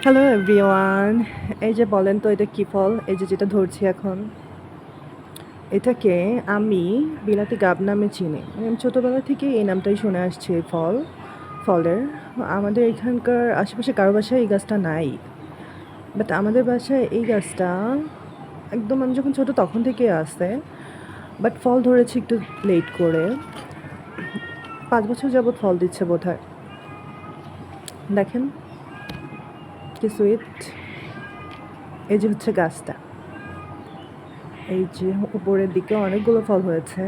Hello everyone. এই যে বলেন তো এটা কি ফল? এই যে যেটা ধরছি এখন, এটাকে আমি বিলাতি গাব নামে চিনি। আমি ছোটোবেলা থেকেই এই নামটাই শুনে আসছি এই ফলের। আমাদের এখানকার আশেপাশে কারো বাসায় এই গাছটা নাই, বাট আমাদের বাসায় এই গাছটা একদম আমি যখন ছোট তখন থেকেই আছে, বাট ফল ধরেছে একটু লেট করে। 5 বছর যাবৎ ফল দিচ্ছে বোধহয়। দেখেন কি সুইট। এই যে হচ্ছে গাছটা, এই যে উপরের দিকে অনেকগুলো ফল হয়েছে।